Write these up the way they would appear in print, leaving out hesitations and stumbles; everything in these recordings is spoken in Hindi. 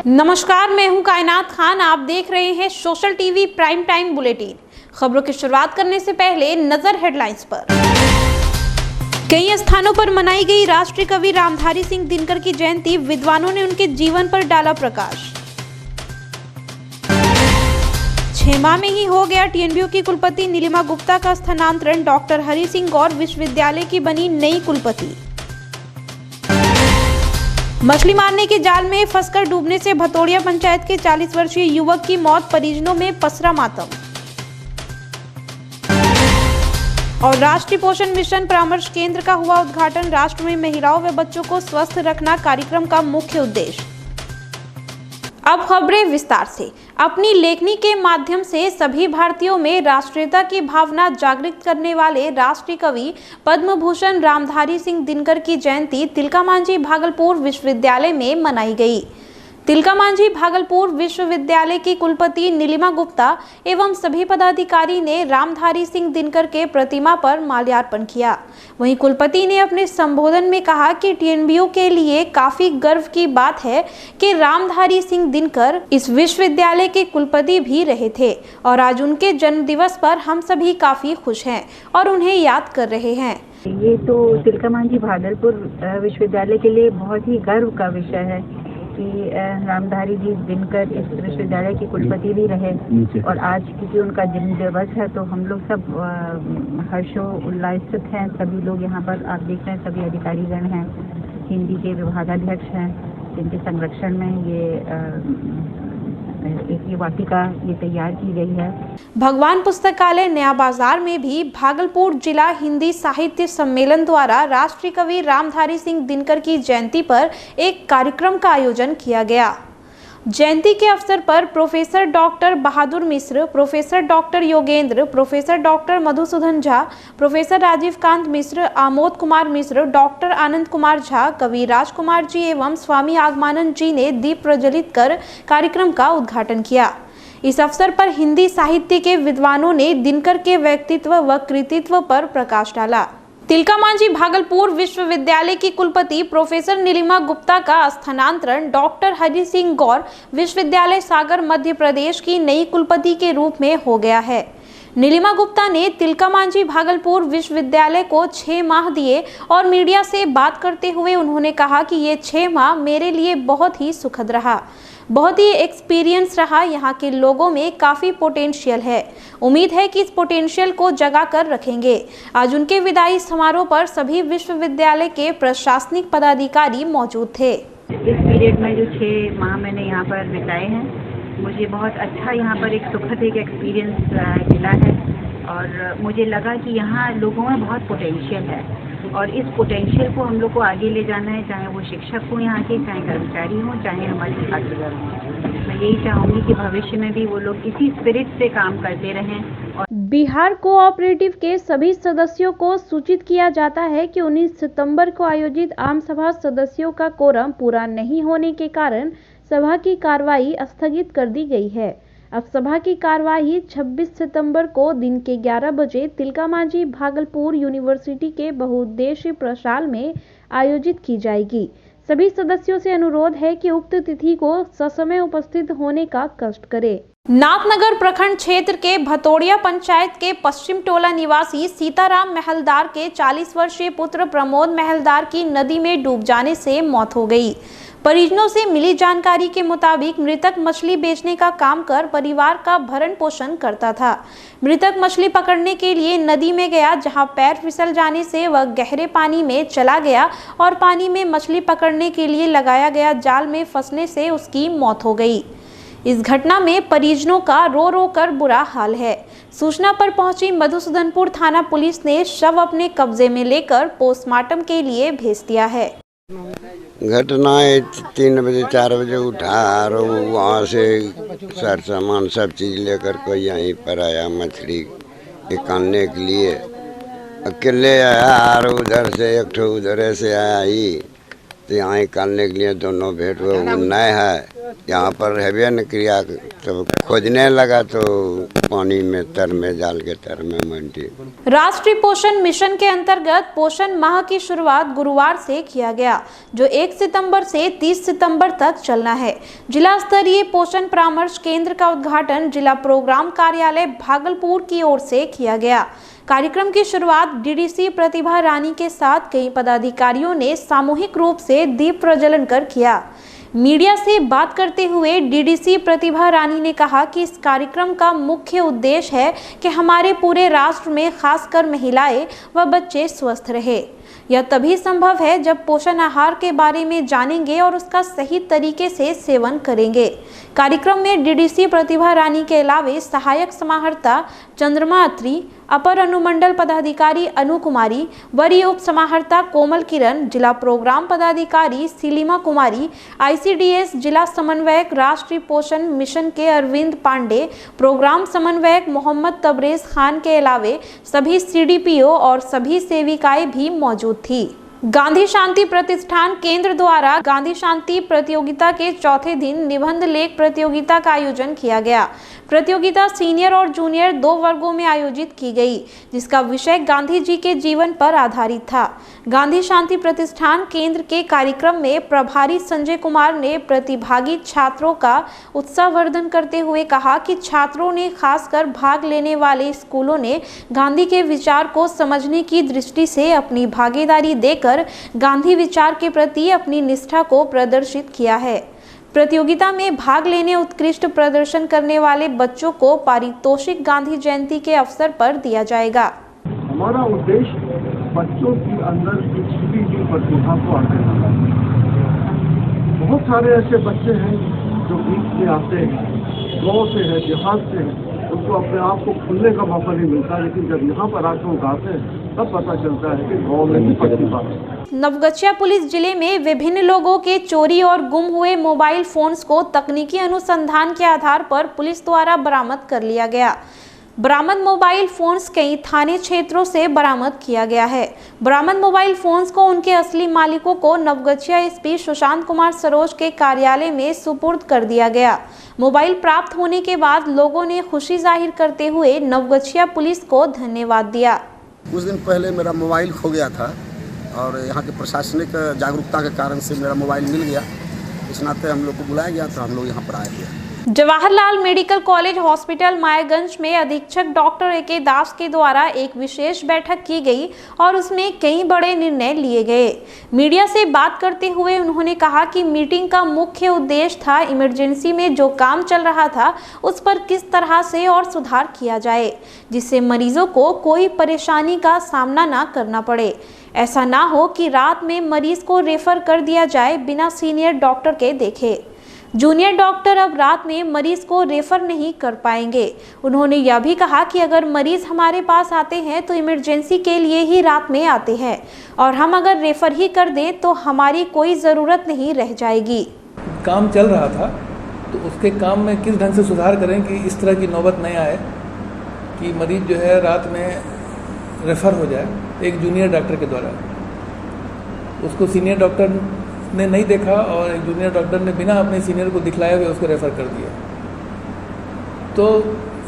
नमस्कार, मैं हूं कायनात खान। आप देख रहे हैं social TV prime time bulletin. खबरों की शुरुआत करने से पहले नजर हेडलाइंस पर। कई स्थानों पर मनाई गई राष्ट्रीय कवि रामधारी सिंह दिनकर की जयंती। विद्वानों ने उनके जीवन पर डाला प्रकाश। 6 माह में ही हो गया टीएनबीयू की कुलपति नीलिमा गुप्ता का स्थानांतरण। डॉक्टर हरि सिंह गौर विश्वविद्यालय की बनी नई कुलपति। मछली मारने के जाल में फंसकर डूबने से भतोड़िया पंचायत के 40 वर्षीय युवक की मौत। परिजनों में पसरा मातम। और राष्ट्रीय पोषण मिशन परामर्श केंद्र का हुआ उद्घाटन। राष्ट्र में महिलाओं व बच्चों को स्वस्थ रखना कार्यक्रम का मुख्य उद्देश्य। अब खबरें विस्तार से। अपनी लेखनी के माध्यम से सभी भारतीयों में राष्ट्रीयता की भावना जागृत करने वाले राष्ट्रीय कवि पद्म भूषण रामधारी सिंह दिनकर की जयंती तिलकामांझी भागलपुर विश्वविद्यालय में मनाई गई। तिलकामांझी भागलपुर विश्वविद्यालय की कुलपति नीलिमा गुप्ता एवं सभी पदाधिकारी ने रामधारी सिंह दिनकर के प्रतिमा पर माल्यार्पण किया। वहीं कुलपति ने अपने संबोधन में कहा कि टीएनबीयू के लिए काफी गर्व की बात है कि रामधारी सिंह दिनकर इस विश्वविद्यालय के कुलपति भी रहे थे और आज उनके जन्म दिवस पर हम सभी काफी खुश हैं और उन्हें याद कर रहे हैं। ये तो तिलकामांझी भागलपुर विश्वविद्यालय के लिए बहुत ही गर्व का विषय है कि रामधारी जी दिनकर इस विश्वविद्यालय के कुलपति भी रहे और आज क्योंकि उनका जन्म दिवस है तो हम लोग सब हर्षो उल्लासित हैं। सभी लोग यहाँ पर आप देख रहे हैं, सभी अधिकारीगण हैं, हिंदी के विभागाध्यक्ष हैं जिनके संरक्षण में ये वाटिका ये तैयार की गई है। भगवान पुस्तकालय नया बाजार में भी भागलपुर जिला हिंदी साहित्य सम्मेलन द्वारा राष्ट्रीय कवि रामधारी सिंह दिनकर की जयंती पर एक कार्यक्रम का आयोजन किया गया। जयंती के अवसर पर professor doctor Bahadur Mishra, professor doctor Yogendra, professor doctor Madhusudan Jha, professor Rajeev Kant Mishra, Amod Kumar Mishra, doctor Anand Kumar Jha, कवि राजकुमार जी एवं स्वामी आगमानंद जी ने दीप प्रज्वलित कर कार्यक्रम का उद्घाटन किया। इस अवसर पर हिंदी साहित्य के विद्वानों ने दिनकर के व्यक्तित्व व कृतित्व पर प्रकाश डाला। तिलकामांझी भागलपुर विश्वविद्यालय की कुलपति प्रोफेसर नीलिमा गुप्ता का स्थानांतरण डॉक्टर हरि सिंह गौर विश्वविद्यालय सागर मध्य प्रदेश की नई कुलपति के रूप में हो गया है। नीलिमा गुप्ता ने तिलकामांझी भागलपुर विश्वविद्यालय को 6 माह दिए और मीडिया से बात करते हुए उन्होंने कहा कि ये 6 माह मेरे लिए बहुत ही सुखद रहा, बहुत ही एक्सपीरियंस रहा। यहाँ के लोगों में काफ़ी पोटेंशियल है। उम्मीद है कि इस पोटेंशियल को जगा कर रखेंगे। आज उनके विदाई समारोह पर सभी विश्वविद्यालय के प्रशासनिक पदाधिकारी मौजूद थे। इस पीरियड में जो 6 माह मैंने यहाँ पर बिताए हैं, मुझे बहुत अच्छा यहाँ पर एक सुखद एक एक्सपीरियंस मिला है और मुझे लगा कि यहाँ लोगों में बहुत पोटेंशियल है और इस पोटेंशियल को हम लोग को आगे ले जाना है, चाहे वो शिक्षक हो यहाँ के, चाहे कर्मचारी हो, चाहे हमारे छात्रगण हों। मैं यही चाहूँगी कि भविष्य में भी वो लोग इसी स्पिरिट से काम करते रहें। और बिहार कोऑपरेटिव के सभी सदस्यों को सूचित किया जाता है कि 19 सितंबर को आयोजित आम सभा सदस्यों का कोरम पूरा नहीं होने के कारण सभा की कार्यवाही स्थगित कर दी गई है। अब सभा की कार्यवाही 26 सितंबर को दिन के 11 बजे तिलकामांझी भागलपुर यूनिवर्सिटी के बहुउद्देशीय प्रशाल में आयोजित की जाएगी। सभी सदस्यों से अनुरोध है कि उक्त तिथि को ससमय उपस्थित होने का कष्ट करें। नाथनगर प्रखंड क्षेत्र के भतोड़िया पंचायत के पश्चिम टोला निवासी सीताराम महलदार के 40 वर्षीय पुत्र प्रमोद महलदार की नदी में डूब जाने से मौत हो गई। परिजनों से मिली जानकारी के मुताबिक मृतक मछली बेचने का काम कर परिवार का भरण पोषण करता था। मृतक मछली पकड़ने के लिए नदी में गया, जहां पैर फिसल जाने से वह गहरे पानी में चला गया और पानी में मछली पकड़ने के लिए लगाया गया जाल में फंसने से उसकी मौत हो गई। इस घटना में परिजनों का रो रो कर बुरा हाल है। सूचना पर पहुंची मधुसूदनपुर थाना पुलिस ने शव अपने कब्जे में लेकर पोस्टमार्टम के लिए भेज दिया है। घटना 3 बजे 4 बजे उठा और वहाँ से सर सामान सब चीज़ लेकर के यहीं पर आया मछली निकालने के लिए। अकेले आया और उधर से एक ठो उधर से आया ही तो यहाँ करने के लिए दोनों भेंट वो नए है, यहाँ पर हैवे न किया तो खोजने लगा तो पानी में तर में जाल के तर में मंडी। राष्ट्रीय पोषण मिशन के अंतर्गत पोषण माह की शुरुआत गुरुवार से किया गया, जो 1 सितंबर से 30 सितंबर तक चलना है। जिला स्तरीय पोषण परामर्श केंद्र का उद्घाटन जिला प्रोग्राम कार्यालय भागलपुर की ओर से किया गया। कार्यक्रम की शुरुआत डीडीसी प्रतिभा रानी के साथ कई पदाधिकारियों ने सामूहिक रूप से दीप प्रज्वलन कर किया। मीडिया से बात करते हुए डीडीसी प्रतिभा रानी ने कहा कि इस कार्यक्रम का मुख्य उद्देश्य है कि हमारे पूरे राष्ट्र में खासकर महिलाएं व बच्चे स्वस्थ रहे। यह तभी संभव है जब पोषण आहार के बारे में जानेंगे और उसका सही तरीके से सेवन करेंगे। कार्यक्रम में डीडीसी प्रतिभा रानी के अलावा सहायक समाहर्ता चंद्रमा अत्री, अपर अनुमंडल पदाधिकारी अनु कुमारी, वरीय उप समाहर्ता कोमल किरण, जिला प्रोग्राम पदाधिकारी सीलिमा कुमारी, आईसीडीएस जिला समन्वयक राष्ट्रीय पोषण मिशन के अरविंद पांडे, प्रोग्राम समन्वयक मोहम्मद तबरेज खान के अलावे सभी सीडीपीओ और सभी सेविकाएं भी मौजूद थी। गांधी शांति प्रतिष्ठान केंद्र द्वारा गांधी शांति प्रतियोगिता के चौथे दिन निबंध लेख प्रतियोगिता का आयोजन किया गया। प्रतियोगिता सीनियर और जूनियर 2 वर्गों में आयोजित की गई, जिसका विषय गांधी जी के जीवन पर आधारित था। गांधी शांति प्रतिष्ठान केंद्र के कार्यक्रम में प्रभारी संजय कुमार ने प्रतिभागी छात्रों का उत्साहवर्धन करते हुए कहा कि छात्रों ने खासकर भाग लेने वाले स्कूलों ने गांधी के विचार को समझने की दृष्टि से अपनी भागीदारी देकर गांधी विचार के प्रति अपनी निष्ठा को प्रदर्शित किया है। प्रतियोगिता में भाग लेने उत्कृष्ट प्रदर्शन करने वाले बच्चों को पारितोषिक गांधी जयंती के अवसर पर दिया जाएगा। हमारा उद्देश्य बच्चों के अंदर की छिपी हुई प्रतिभा को आगे लाना। बहुत सारे ऐसे बच्चे हैं जो बीच में आते हैं, गाँव से है, देहात से है, उनको अपने आप को खुलने का मौका नहीं मिलता, लेकिन जब यहाँ पर आकर वो गाते हैं तब पता चलता है कि गाँव में भी प्रतिभा है। नवगछिया पुलिस जिले में विभिन्न लोगों के चोरी और गुम हुए मोबाइल फोन्स को तकनीकी अनुसंधान के आधार पर पुलिस द्वारा बरामद कर लिया गया। बरामद मोबाइल फोन्स कई थाने क्षेत्रों से बरामद किया गया है। बरामद मोबाइल फोन्स को उनके असली मालिकों को नवगछिया एसपी सुशांत कुमार सरोज के कार्यालय में सुपुर्द कर दिया गया। मोबाइल प्राप्त होने के बाद लोगों ने खुशी जाहिर करते हुए नवगछिया पुलिस को धन्यवाद दिया। कुछ दिन पहले मेरा मोबाइल खो गया था और यहाँ के प्रशासनिक जागरूकता के कारण से मेरा मोबाइल मिल गया। इस नाते हम लोग को बुलाया गया तो हम लोग यहाँ पर आए थे। Jawaharlal medical college hospital Mayaganj में अधीक्षक डॉक्टर ए.के. दास के द्वारा एक विशेष बैठक की गई और उसमें कई बड़े निर्णय लिए गए। मीडिया से बात करते हुए उन्होंने कहा कि मीटिंग का मुख्य उद्देश्य था इमरजेंसी में जो काम चल रहा था उस पर किस तरह से और सुधार किया जाए, जिससे मरीजों को कोई परेशानी का सामना ना करना पड़े। ऐसा ना हो कि रात में मरीज को रेफर कर दिया जाए बिना सीनियर डॉक्टर के देखे। जूनियर डॉक्टर अब रात में मरीज को रेफर नहीं कर पाएंगे। उन्होंने यह भी कहा कि अगर मरीज हमारे पास आते हैं तो इमरजेंसी के लिए ही रात में आते हैं और हम अगर रेफर ही कर दें तो हमारी कोई ज़रूरत नहीं रह जाएगी। काम चल रहा था तो उसके काम में किस ढंग से सुधार करें कि इस तरह की नौबत नहीं आए कि मरीज जो है रात में रेफर हो जाए एक जूनियर डॉक्टर के द्वारा। उसको सीनियर डॉक्टर ने नहीं देखा और एक जूनियर डॉक्टर ने बिना अपने सीनियर को दिखलाए हुए उसको रेफ़र कर दिया। तो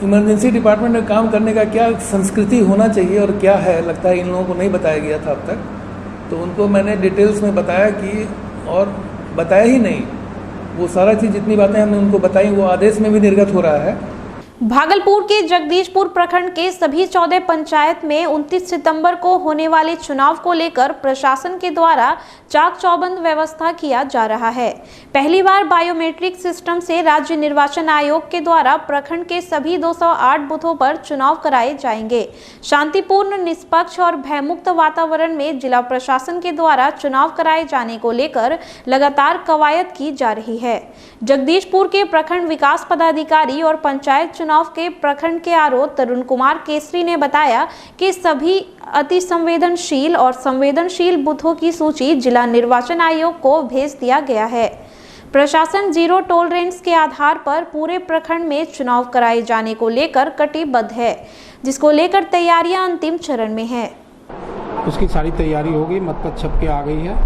इमरजेंसी डिपार्टमेंट में काम करने का क्या संस्कृति होना चाहिए और क्या है, लगता है इन लोगों को नहीं बताया गया था अब तक। तो उनको मैंने डिटेल्स में बताया कि और बताया ही नहीं, वो सारा चीज़ जितनी बातें हमने उनको बताई वो आदेश में भी निर्गत हो रहा है। भागलपुर के जगदीशपुर प्रखंड के सभी 14 पंचायत में 29 सितंबर को होने वाले चुनाव को लेकर प्रशासन के द्वारा चाक चौबंद व्यवस्था किया जा रहा है। पहली बार बायोमेट्रिक सिस्टम से राज्य निर्वाचन आयोग के द्वारा प्रखंड के सभी 208 बूथों पर चुनाव कराए जाएंगे। शांतिपूर्ण, निष्पक्ष और भयमुक्त वातावरण में जिला प्रशासन के द्वारा चुनाव कराए जाने को लेकर लगातार कवायद की जा रही है। जगदीशपुर के प्रखंड विकास पदाधिकारी और पंचायत चुनाव के प्रखंड के आरओ तरुण कुमार केसरी ने बताया कि सभी अति संवेदनशील और संवेदनशील बूथों की सूची जिला निर्वाचन आयोग को भेज दिया गया है। प्रशासन जीरो टॉलरेंस के आधार पर पूरे प्रखंड में चुनाव कराए जाने को लेकर कटिबद्ध है, जिसको लेकर तैयारियां अंतिम चरण में है। उसकी सारी तैयारी होगी, मतपत्र छप के आ गई है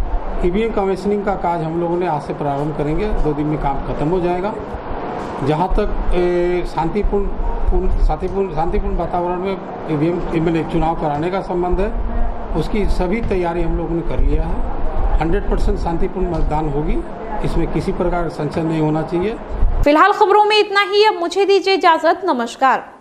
ईवीएम कमीशनिंग का काज हम लोगों ने आज से प्रारंभ करेंगे, 2 दिन में काम खत्म हो जाएगा। जहाँ तक शांतिपूर्ण वातावरण में ईवीएम चुनाव कराने का संबंध है, उसकी सभी तैयारी हम लोगों ने कर लिया है। 100% शांतिपूर्ण मतदान होगी, इसमें किसी प्रकार का संशय नहीं होना चाहिए। फिलहाल खबरों में इतना ही। अब मुझे दीजिए इजाजत। नमस्कार।